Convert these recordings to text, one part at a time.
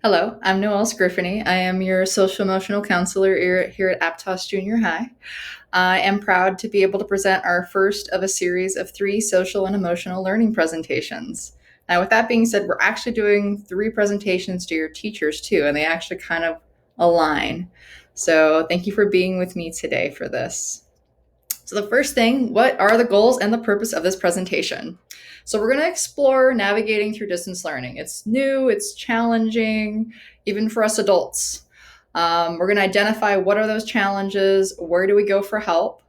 Hello, I'm Noelle Griffiny. I am your social emotional counselor here at Aptos Junior High. I am proud to be able to present our first of a series of 3 social and emotional learning presentations. Now, with that being said, we're actually doing 3 presentations to your teachers too, and they actually kind of align. So, thank you for being with me today for this. So, the first thing, what are the goals and the purpose of this presentation? So, we're going to explore navigating through distance learning. It's new, it's challenging, even for us adults. We're going to identify what are those challenges, where do we go for help,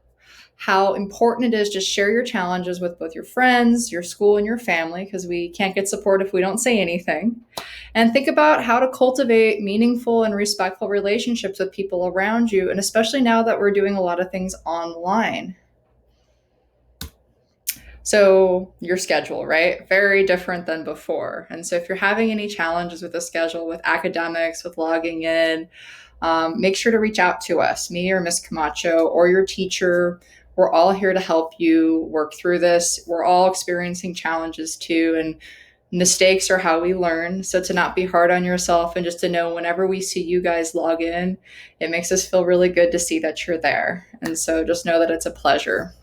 how important it is to share your challenges with both your friends, your school, and your family, because we can't get support if we don't say anything. And think about how to cultivate meaningful and respectful relationships with people around you, and especially now that we're doing a lot of things online. So, your schedule, right? Very different than before. And so, if you're having any challenges with the schedule, with academics, with logging in, make sure to reach out to us, me or Miss Camacho or your teacher. We're all here to help you work through this. We're all experiencing challenges too, and mistakes are how we learn. So to not be hard on yourself and just to know whenever we see you guys log in, it makes us feel really good to see that you're there. And so just know that it's a pleasure.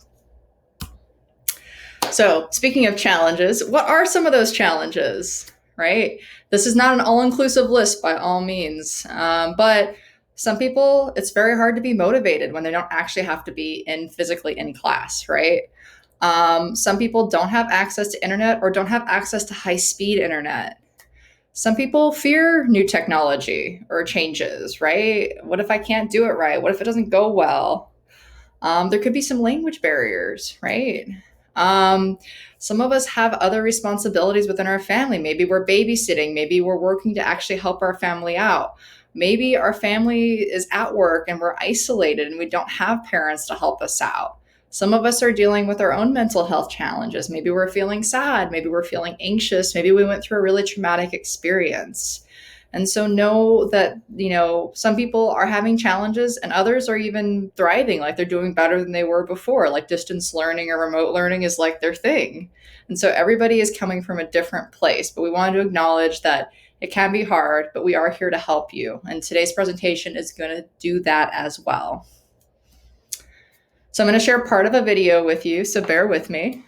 So speaking of challenges, what are some of those challenges, right? This is not an all-inclusive list by all means, but some people, it's very hard to be motivated when they don't actually have to be physically in class, right? Some people don't have access to internet or don't have access to high-speed internet. Some people fear new technology or changes, right? What if I can't do it right? What if it doesn't go well? There could be some language barriers, right? Some of us have other responsibilities within our family. Maybe we're babysitting. Maybe we're working to actually help our family out. Maybe our family is at work and we're isolated and we don't have parents to help us out. Some of us are dealing with our own mental health challenges. Maybe we're feeling sad. Maybe we're feeling anxious. Maybe we went through a really traumatic experience. And so know that, some people are having challenges and others are even thriving, like they're doing better than they were before, like distance learning or remote learning is like their thing. And so everybody is coming from a different place, but we wanted to acknowledge that it can be hard, but we are here to help you. And today's presentation is going to do that as well. So I'm going to share part of a video with you, so bear with me.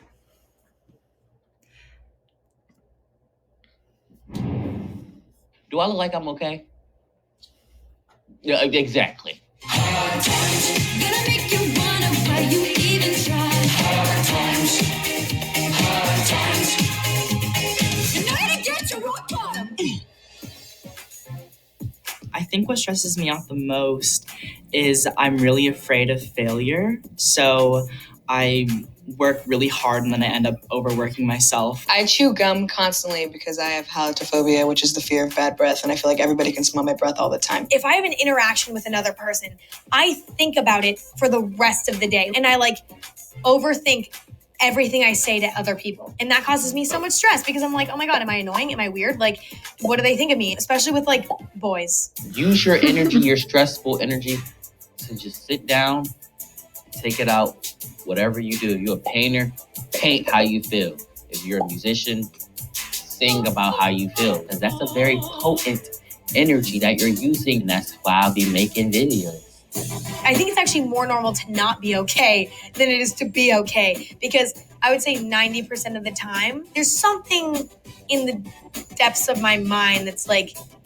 Do I look like I'm okay? Yeah, exactly. Hard times, gonna make you wonder why you even tried. Hard times, and now to get to rock bottom. I think what stresses me out the most is I'm really afraid of failure. So I work really hard and then I end up overworking myself. I chew gum constantly because I have halitophobia, which is the fear of bad breath, and I feel like everybody can smell my breath all the time. If I have an interaction with another person, I think about it for the rest of the day, and I overthink everything I say to other people. And that causes me so much stress because I'm like, oh my God, am I annoying? Am I weird? What do they think of me? Especially with boys. Use your energy, your stressful energy, to just sit down, take it out. Whatever you do, if you're a painter, paint how you feel. If you're a musician, sing about how you feel. Because that's a very potent energy that you're using. And that's why I'll be making videos. I think it's actually more normal to not be okay than it is to be okay. Because I would say 90% of the time, there's something in the depths of my mind that's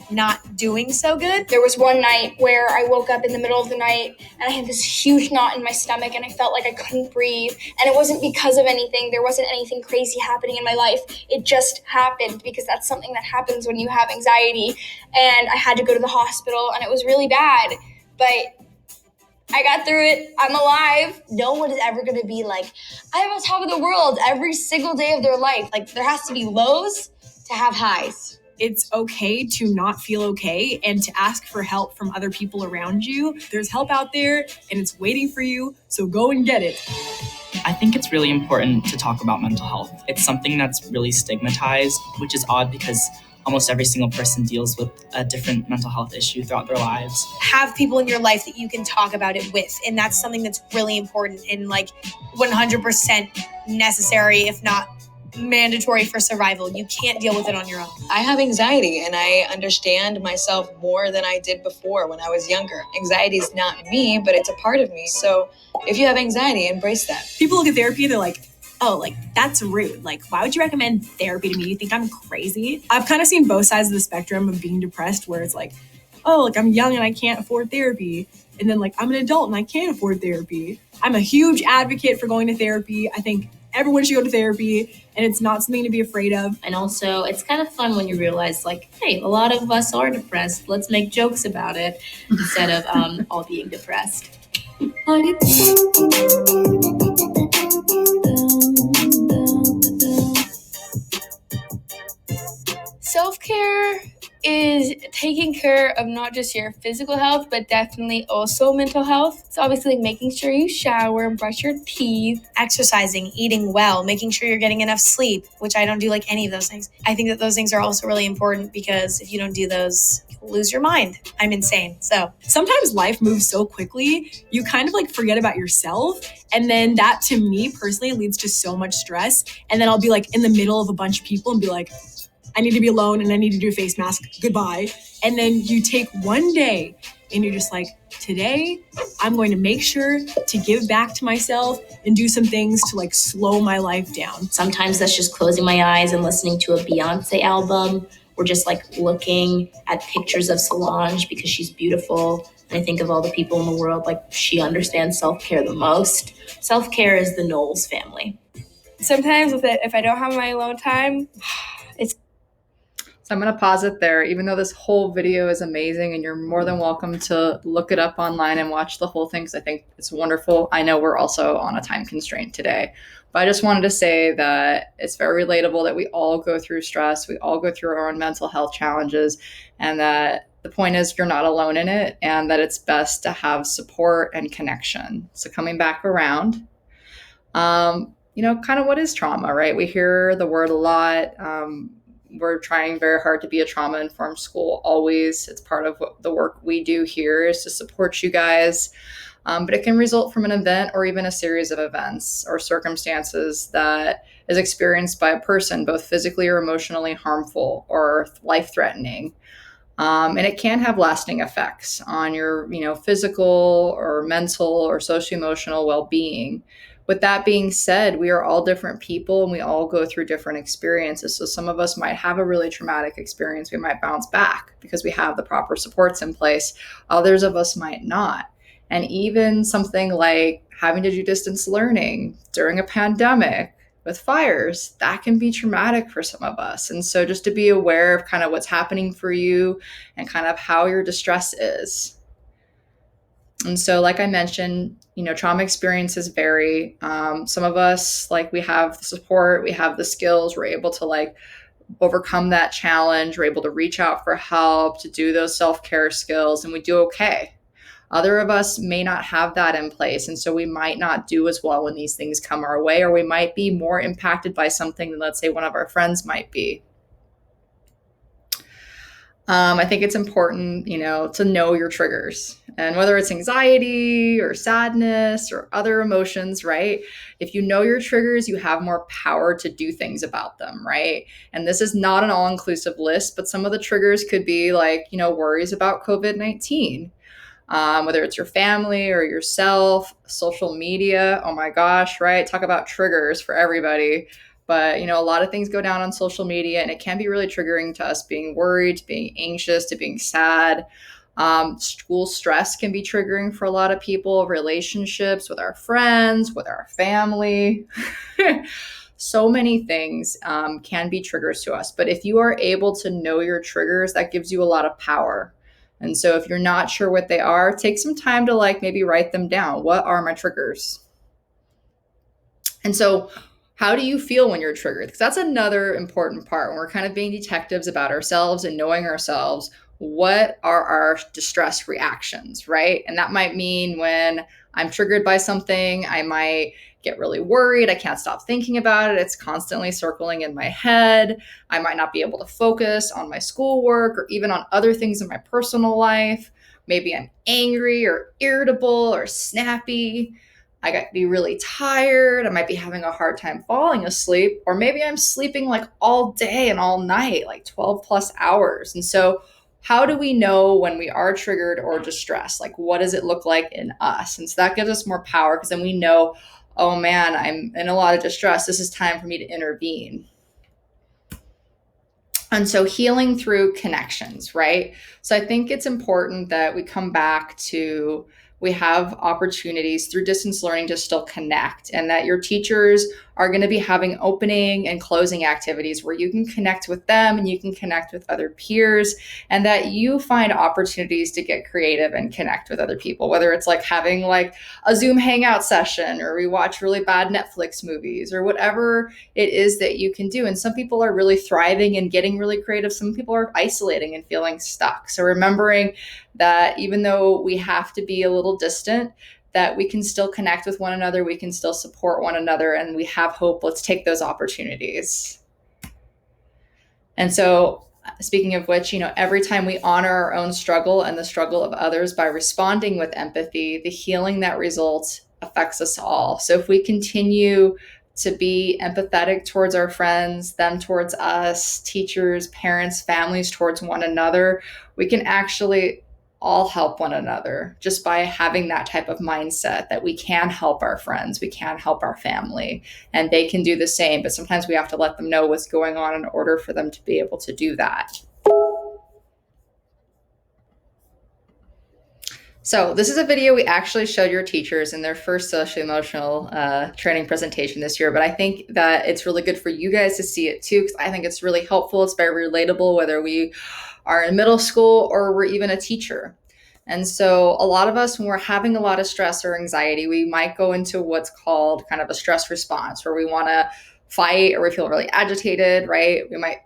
not doing so good. There was one night where I woke up in the middle of the night and I had this huge knot in my stomach and I felt like I couldn't breathe. And it wasn't because of anything. There wasn't anything crazy happening in my life. It just happened because that's something that happens when you have anxiety. And I had to go to the hospital and it was really bad. But I got through it. I'm alive. No one is ever going to be like, I'm on top of the world every single day of their life. There has to be lows to have highs. It's okay to not feel okay and to ask for help from other people around you. There's help out there and it's waiting for you, so go and get it. I think it's really important to talk about mental health. It's something that's really stigmatized, which is odd because almost every single person deals with a different mental health issue throughout their lives. Have people in your life that you can talk about it with, and that's something that's really important and 100% necessary, if not mandatory for survival. You can't deal with it on your own. I have anxiety and I understand myself more than I did before when I was younger. Anxiety is not me, but it's a part of me. So if you have anxiety, embrace that. People look at therapy, they're like, oh, like, that's rude. Like, why would you recommend therapy to me? You think I'm crazy? I've kind of seen both sides of the spectrum of being depressed, where it's like, oh, like, I'm young and I can't afford therapy. And then, like, I'm an adult and I can't afford therapy. I'm a huge advocate for going to therapy. I think everyone should go to therapy, and it's not something to be afraid of. And also, it's kind of fun when you realize, like, hey, a lot of us are depressed. Let's make jokes about it instead of all being depressed. Self-care is taking care of not just your physical health, but definitely also mental health. It's obviously making sure you shower and brush your teeth, Exercising, eating well, making sure you're getting enough sleep, which I don't do like any of those things. I think that those things are also really important because if you don't do those, you'll lose your mind. I'm insane. So Sometimes life moves so quickly, you kind of like forget about yourself. And then that, to me personally, leads to so much stress. And then I'll be like in the middle of a bunch of people and be like, I need to be alone and I need to do a face mask. Goodbye. And then you take one day and you're just like, today I'm going to make sure to give back to myself and do some things to like slow my life down. Sometimes that's just closing my eyes and listening to a Beyonce album, or just like looking at pictures of Solange because she's beautiful. And I think of all the people in the world, like, she understands self-care the most. Self-care is the Knowles family. sometimes if I don't have my alone time, So I'm going to pause it there, even though this whole video is amazing and you're more than welcome to look it up online and watch the whole thing because I think it's wonderful. I know we're also on a time constraint today, but I just wanted to say that it's very relatable that we all go through stress. We all go through our own mental health challenges, and that the point is you're not alone in it, and that it's best to have support and connection. So coming back around, kind of what is trauma, right? We hear the word a lot. We're trying very hard to be a trauma-informed school always. It's part of what the work we do here is to support you guys. But it can result from an event or even a series of events or circumstances that is experienced by a person, both physically or emotionally harmful or life-threatening. And it can have lasting effects on your, physical or mental or socio-emotional well-being. With that being said, we are all different people and we all go through different experiences. So some of us might have a really traumatic experience. We might bounce back because we have the proper supports in place. Others of us might not. And even something like having to do distance learning during a pandemic with fires, that can be traumatic for some of us. And so just to be aware of kind of what's happening for you and kind of how your distress is. And so, like I mentioned, trauma experiences vary. Some of us, like, we have the support, we have the skills, we're able to overcome that challenge. We're able to reach out for help, to do those self-care skills, and we do okay. Other of us may not have that in place. And so we might not do as well when these things come our way, or we might be more impacted by something than, let's say, one of our friends might be. I think it's important, to know your triggers, and whether it's anxiety or sadness or other emotions, right? If you know your triggers, you have more power to do things about them, right? And this is not an all-inclusive list, but some of the triggers could be worries about COVID-19, whether it's your family or yourself, social media. Oh my gosh, right? Talk about triggers for everybody. But, a lot of things go down on social media, and it can be really triggering to us, being worried, to being anxious, to being sad. School stress can be triggering for a lot of people, relationships with our friends, with our family. So many things can be triggers to us. But if you are able to know your triggers, that gives you a lot of power. And so if you're not sure what they are, take some time to maybe write them down. What are my triggers? And so how do you feel when you're triggered? Because that's another important part when we're kind of being detectives about ourselves and knowing ourselves. What are our distress reactions, right? And that might mean when I'm triggered by something, I might get really worried. I can't stop thinking about it. It's constantly circling in my head. I might not be able to focus on my schoolwork or even on other things in my personal life. Maybe I'm angry or irritable or snappy. I got to be really tired. I might be having a hard time falling asleep, or maybe I'm sleeping like all day and all night, like 12 plus hours. And so, how do we know when we are triggered or distressed? Like, what does it look like in us? And so that gives us more power, because then we know, oh man, I'm in a lot of distress. This is time for me to intervene. And so healing through connections, right? So I think it's important that we come back to, we have opportunities through distance learning to still connect, and that your teachers are going to be having opening and closing activities where you can connect with them and you can connect with other peers, and that you find opportunities to get creative and connect with other people, whether it's like having like a Zoom hangout session, or we watch really bad Netflix movies, or whatever it is that you can do. And some people are really thriving and getting really creative. Some people are isolating and feeling stuck. So remembering that even though we have to be a little distant, that we can still connect with one another, we can still support one another, and we have hope. Let's take those opportunities. And so, speaking of which, every time we honor our own struggle and the struggle of others by responding with empathy, the healing that results affects us all. So if we continue to be empathetic towards our friends, them towards us, teachers, parents, families towards one another, we can actually all help one another just by having that type of mindset that we can help our friends, we can help our family, and they can do the same. But sometimes we have to let them know what's going on in order for them to be able to do that. So this is a video we actually showed your teachers in their first social emotional training presentation this year, but I think that it's really good for you guys to see it too, because I think it's really helpful. It's very relatable, whether we are in middle school or we're even a teacher. And so a lot of us, when we're having a lot of stress or anxiety, we might go into what's called kind of a stress response, where we want to fight, or we feel really agitated, right? We might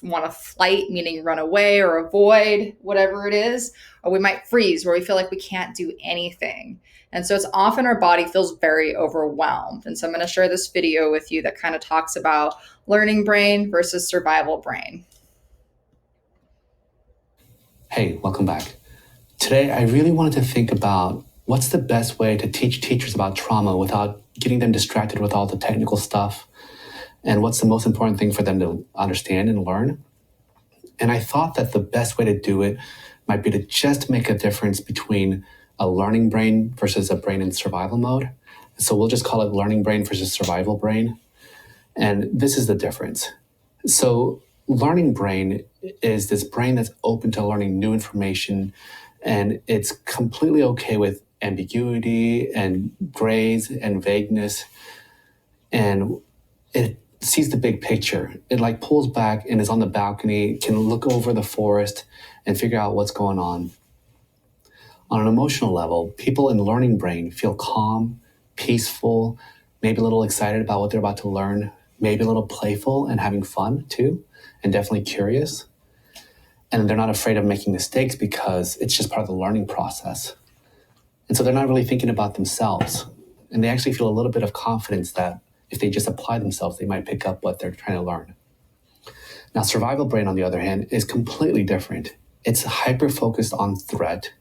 want to flight, meaning run away or avoid whatever it is, or we might freeze, where we feel like we can't do anything. And so it's often our body feels very overwhelmed. And so I'm going to share this video with you that kind of talks about learning brain versus survival brain. Hey, welcome back. Today, I really wanted to think about what's the best way to teach teachers about trauma without getting them distracted with all the technical stuff, and what's the most important thing for them to understand and learn. And I thought that the best way to do it might be to just make a difference between a learning brain versus a brain in survival mode. So we'll just call it learning brain versus survival brain. And this is the difference. So learning brain is this brain that's open to learning new information, and it's completely okay with ambiguity and grays and vagueness, and it sees the big picture. It like pulls back and is on the balcony, can look over the forest and figure out what's going on. On an emotional level, people in learning brain feel calm, peaceful, maybe a little excited about what they're about to learn, maybe a little playful and having fun too, and definitely curious. And they're not afraid of making mistakes because it's just part of the learning process. And so they're not really thinking about themselves. And they actually feel a little bit of confidence that if they just apply themselves, they might pick up what they're trying to learn. Now, survival brain, on the other hand, is completely different. It's hyper-focused on threat.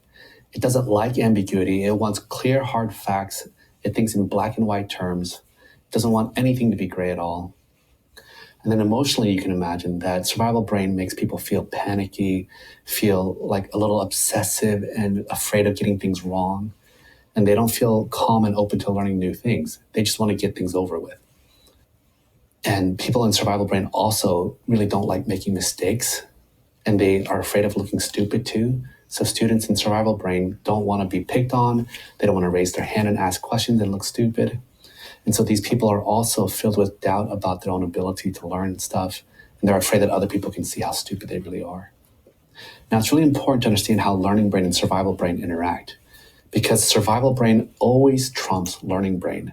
It doesn't like ambiguity. It wants clear, hard facts. It thinks in black and white terms. It doesn't want anything to be gray at all. And then emotionally, you can imagine that survival brain makes people feel panicky, feel like a little obsessive and afraid of getting things wrong. And they don't feel calm and open to learning new things. They just want to get things over with. And people in survival brain also really don't like making mistakes, and they are afraid of looking stupid too. So students in survival brain don't want to be picked on. They don't want to raise their hand and ask questions and look stupid. And so these people are also filled with doubt about their own ability to learn stuff, and they're afraid that other people can see how stupid they really are. Now, it's really important to understand how learning brain and survival brain interact, because survival brain always trumps learning brain.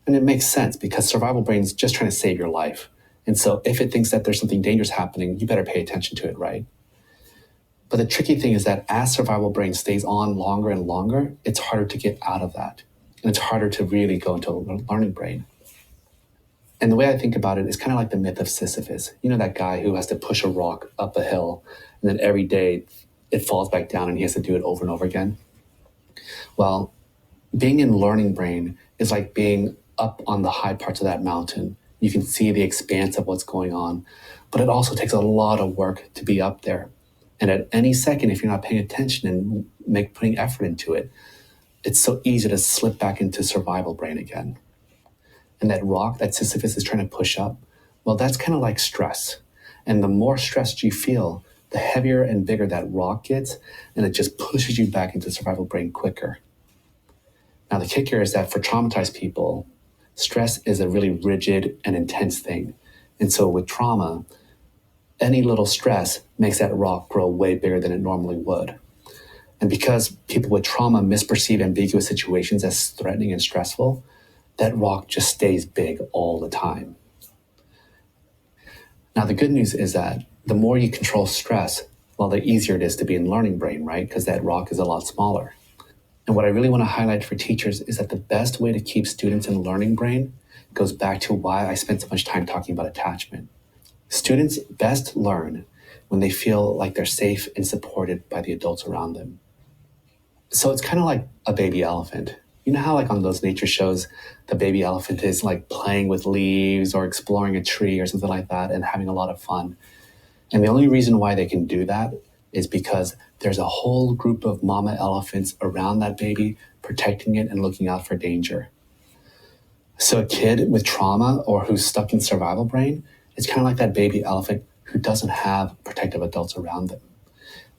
And it makes sense, because survival brain is just trying to save your life. And so if it thinks that there's something dangerous happening, you better pay attention to it, right? But the tricky thing is that as survival brain stays on longer and longer, it's harder to get out of that. And it's harder to really go into learning brain. And the way I think about it is kind of like the myth of Sisyphus. You know, that guy who has to push a rock up a hill, and then every day it falls back down and he has to do it over and over again? Well, being in learning brain is like being up on the high parts of that mountain. You can see the expanse of what's going on, but it also takes a lot of work to be up there. And at any second, if you're not paying attention and putting effort into it, it's so easy to slip back into survival brain again. And that rock that Sisyphus is trying to push up, well, that's kind of like stress. And the more stressed you feel, the heavier and bigger that rock gets, and it just pushes you back into survival brain quicker. Now, the kicker is that for traumatized people, stress is a really rigid and intense thing. And so with trauma, any little stress makes that rock grow way bigger than it normally would. And because people with trauma misperceive ambiguous situations as threatening and stressful, that rock just stays big all the time. Now, the good news is that the more you control stress, well, the easier it is to be in learning brain, right? Because that rock is a lot smaller. And what I really want to highlight for teachers is that the best way to keep students in learning brain goes back to why I spent so much time talking about attachment. Students best learn when they feel like they're safe and supported by the adults around them. So it's kind of like a baby elephant. You know how like on those nature shows, the baby elephant is like playing with leaves or exploring a tree or something like that and having a lot of fun. And the only reason why they can do that is because there's a whole group of mama elephants around that baby protecting it and looking out for danger. So a kid with trauma or who's stuck in survival brain, it's kind of like that baby elephant who doesn't have protective adults around them.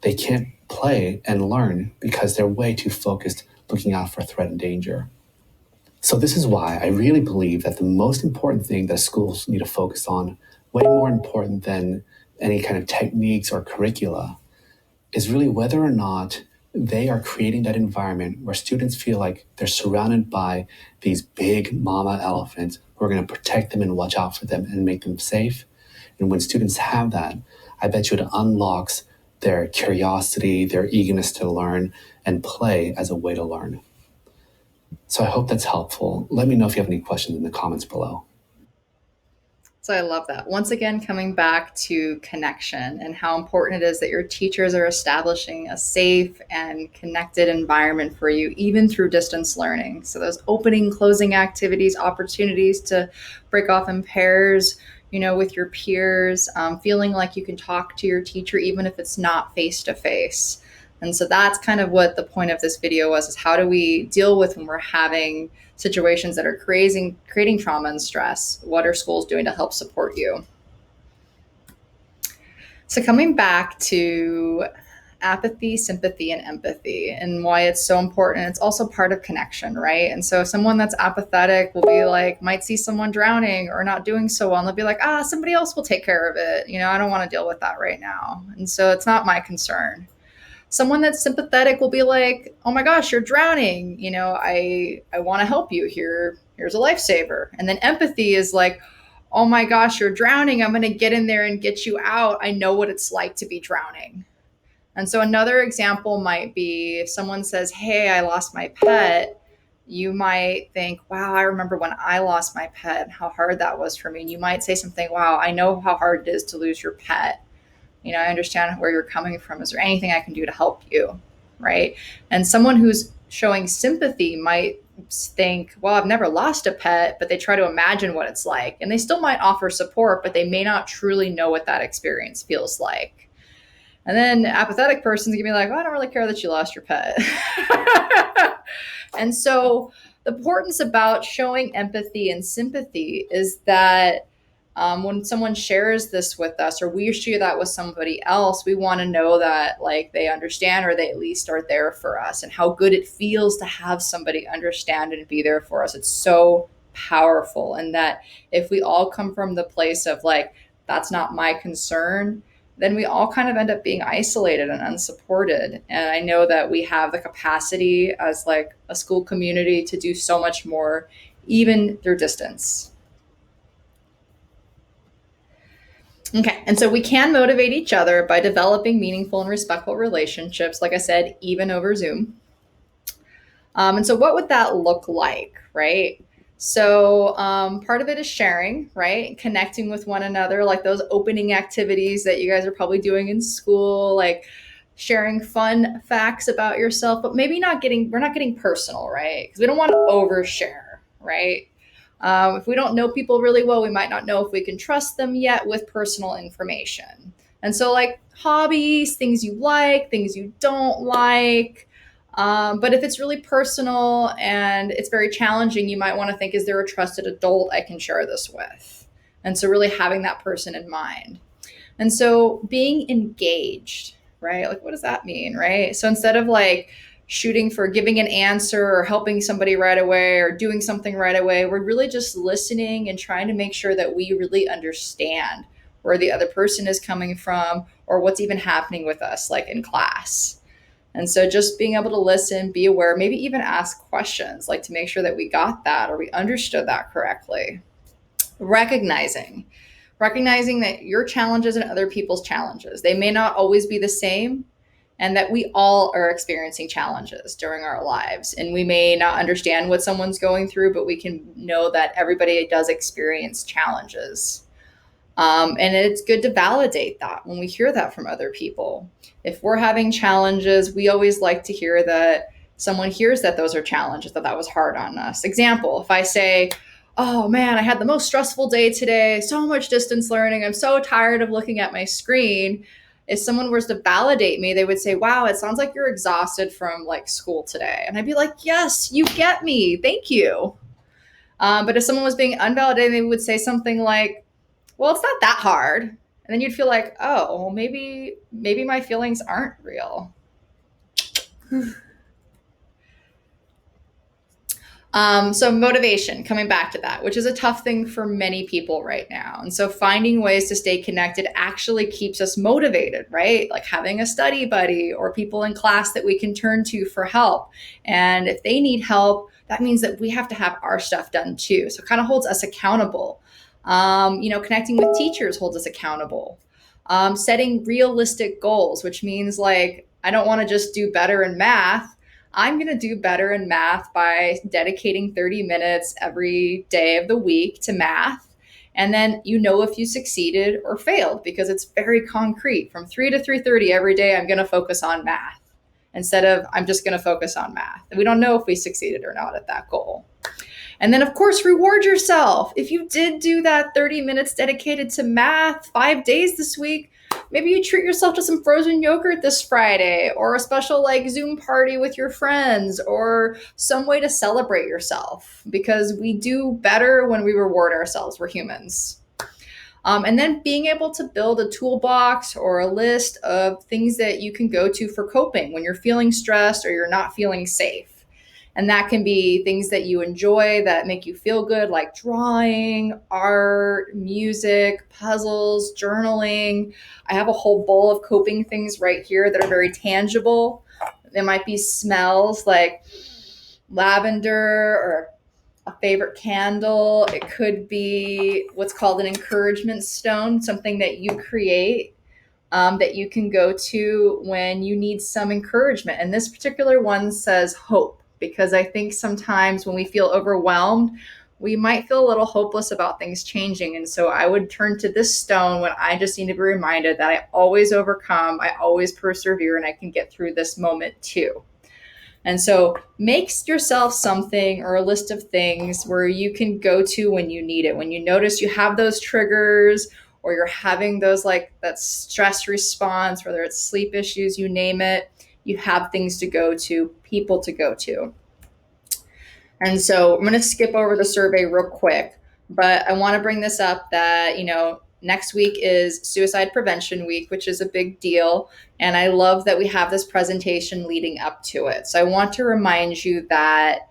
They can't play and learn because they're way too focused looking out for threat and danger. So this is why I really believe that the most important thing that schools need to focus on, way more important than any kind of techniques or curricula, is really whether or not they are creating that environment where students feel like they're surrounded by these big mama elephants who are going to protect them and watch out for them and make them safe. And when students have that, I bet you it unlocks their curiosity, their eagerness to learn and play as a way to learn. So I hope that's helpful. Let me know if you have any questions in the comments below. So I love that. Once again, coming back to connection and how important it is that your teachers are establishing a safe and connected environment for you, even through distance learning. So those opening, closing activities, opportunities to break off in pairs, with your peers, feeling like you can talk to your teacher, even if it's not face-to-face. And so that's kind of what the point of this video was, is how do we deal with when we're having situations that are creating trauma and stress? What are schools doing to help support you? So coming back to apathy, sympathy, and empathy, and why it's so important. It's also part of connection, right? And so someone that's apathetic will be like, might see someone drowning or not doing so well, and they'll be like, somebody else will take care of it. I don't want to deal with that right now. And so it's not my concern. Someone that's sympathetic will be like, oh my gosh, you're drowning. I want to help you. Here's a lifesaver. And then empathy is like, oh my gosh, you're drowning. I'm going to get in there and get you out. I know what it's like to be drowning. And so another example might be if someone says, hey, I lost my pet, you might think, wow, I remember when I lost my pet, how hard that was for me. And you might say something, wow, I know how hard it is to lose your pet. I understand where you're coming from. Is there anything I can do to help you? Right. And someone who's showing sympathy might think, well, I've never lost a pet, but they try to imagine what it's like. And they still might offer support, but they may not truly know what that experience feels like. And then apathetic person's gonna be like, I don't really care that you lost your pet. And so the importance about showing empathy and sympathy is that when someone shares this with us, or we share that with somebody else, we want to know that like they understand, or they at least are there for us, and how good it feels to have somebody understand and be there for us. It's so powerful. And that if we all come from the place of like, that's not my concern, then we all kind of end up being isolated and unsupported. And I know that we have the capacity as like a school community to do so much more, even through distance. Okay, and so we can motivate each other by developing meaningful and respectful relationships, like I said, even over Zoom. And so what would that look like, right? So part of it is sharing, right? Connecting with one another, like those opening activities that you guys are probably doing in school, like sharing fun facts about yourself, but maybe we're not getting personal, right? Because we don't want to overshare. right? If we don't know people really well, we might not know if we can trust them yet with personal information. And so, like hobbies, things you like, things you don't like. But if it's really personal and it's very challenging, you might want to think, is there a trusted adult I can share this with? And so, really having that person in mind. And so, being engaged, right? Like, what does that mean, right? So, instead of like, shooting for giving an answer or helping somebody right away or doing something right away. We're really just listening and trying to make sure that we really understand where the other person is coming from or what's even happening with us, like in class. And so just being able to listen, be aware, maybe even ask questions, like to make sure that we got that or we understood that correctly. Recognizing that your challenges and other people's challenges, they may not always be the same, and that we all are experiencing challenges during our lives. And we may not understand what someone's going through, but we can know that everybody does experience challenges. And it's good to validate that when we hear that from other people. If we're having challenges, we always like to hear that someone hears that those are challenges, that was hard on us. Example, if I say, oh man, I had the most stressful day today, so much distance learning, I'm so tired of looking at my screen. If someone was to validate me, they would say, wow, it sounds like you're exhausted from like school today. And I'd be like, yes, you get me. Thank you. But if someone was being unvalidated, they would say something like, well, it's not that hard. And then you'd feel like, oh, well, maybe my feelings aren't real. So motivation, coming back to that, which is a tough thing for many people right now. And so finding ways to stay connected actually keeps us motivated, right? Like having a study buddy or people in class that we can turn to for help. And if they need help, that means that we have to have our stuff done too. So it kind of holds us accountable. Connecting with teachers holds us accountable. Setting realistic goals, which means like, I don't want to just do better in math. I'm going to do better in math by dedicating 30 minutes every day of the week to math. And then if you succeeded or failed because it's very concrete. From 3 to 3:30 every day, I'm going to focus on math instead of I'm just going to focus on math. And we don't know if we succeeded or not at that goal. And then, of course, reward yourself. If you did do that 30 minutes dedicated to math 5 days this week, maybe you treat yourself to some frozen yogurt this Friday or a special like Zoom party with your friends or some way to celebrate yourself, because we do better when we reward ourselves. We're humans. And then being able to build a toolbox or a list of things that you can go to for coping when you're feeling stressed or you're not feeling safe. And that can be things that you enjoy that make you feel good, like drawing, art, music, puzzles, journaling. I have a whole bowl of coping things right here that are very tangible. There might be smells like lavender or a favorite candle. It could be what's called an encouragement stone, something that you create that you can go to when you need some encouragement. And this particular one says hope, because I think sometimes when we feel overwhelmed, we might feel a little hopeless about things changing. And so I would turn to this stone when I just need to be reminded that I always overcome, I always persevere, and I can get through this moment too. And so make yourself something or a list of things where you can go to when you need it. When you notice you have those triggers or you're having those like that stress response, whether it's sleep issues, you name it, you have things to go to, people to go to. And so I'm going to skip over the survey real quick, but I want to bring this up that, next week is Suicide Prevention Week, which is a big deal. And I love that we have this presentation leading up to it. So I want to remind you that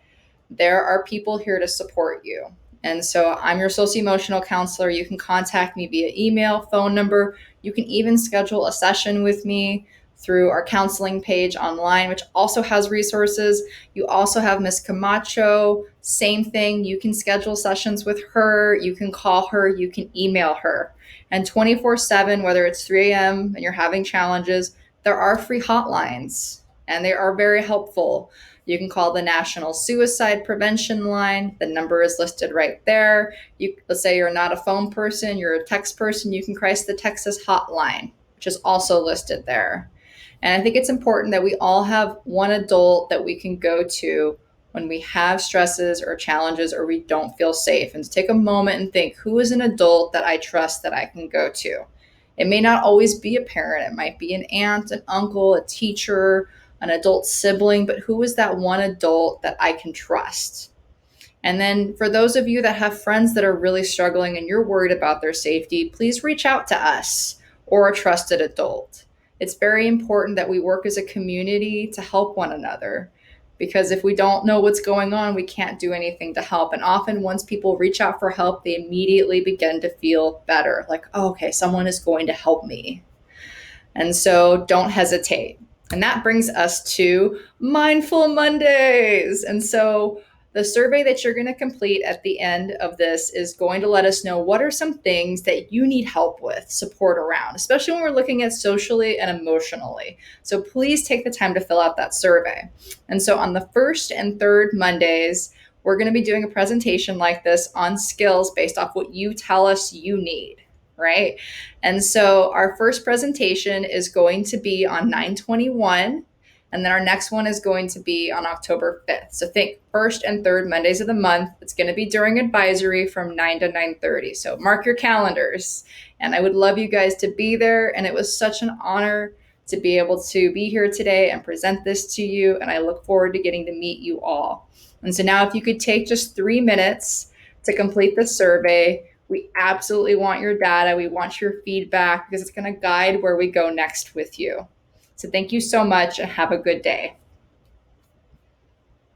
there are people here to support you. And so I'm your socio-emotional counselor. You can contact me via email, phone number. You can even schedule a session with me through our counseling page online, which also has resources. You also have Miss Camacho, same thing. You can schedule sessions with her. You can call her. You can email her. And 24/7, whether it's 3 a.m. and you're having challenges, there are free hotlines and they are very helpful. You can call the National Suicide Prevention Line. The number is listed right there. Let's say you're not a phone person, you're a text person, you can press the Texas hotline, which is also listed there. And I think it's important that we all have one adult that we can go to when we have stresses or challenges or we don't feel safe, and to take a moment and think, who is an adult that I trust that I can go to? It may not always be a parent. It might be an aunt, an uncle, a teacher, an adult sibling, but who is that one adult that I can trust? And then for those of you that have friends that are really struggling and you're worried about their safety, please reach out to us or a trusted adult. It's very important that we work as a community to help one another, because if we don't know what's going on, we can't do anything to help. And often once people reach out for help, they immediately begin to feel better, like, oh, okay, someone is going to help me. And so don't hesitate. And that brings us to Mindful Mondays. And so the survey that you're going to complete at the end of this is going to let us know what are some things that you need help with, support around, especially when we're looking at socially and emotionally. So please take the time to fill out that survey. And so on the first and third Mondays, we're going to be doing a presentation like this on skills based off what you tell us you need, right? And so our first presentation is going to be on 9/21. And then our next one is going to be on October 5th. So think first and third Mondays of the month. It's going to be during advisory from 9 to 9:30. So mark your calendars. And I would love you guys to be there. And it was such an honor to be able to be here today and present this to you. And I look forward to getting to meet you all. And so now if you could take just 3 minutes to complete the survey. We absolutely want your data. We want your feedback because it's going to guide where we go next with you. So thank you so much and have a good day.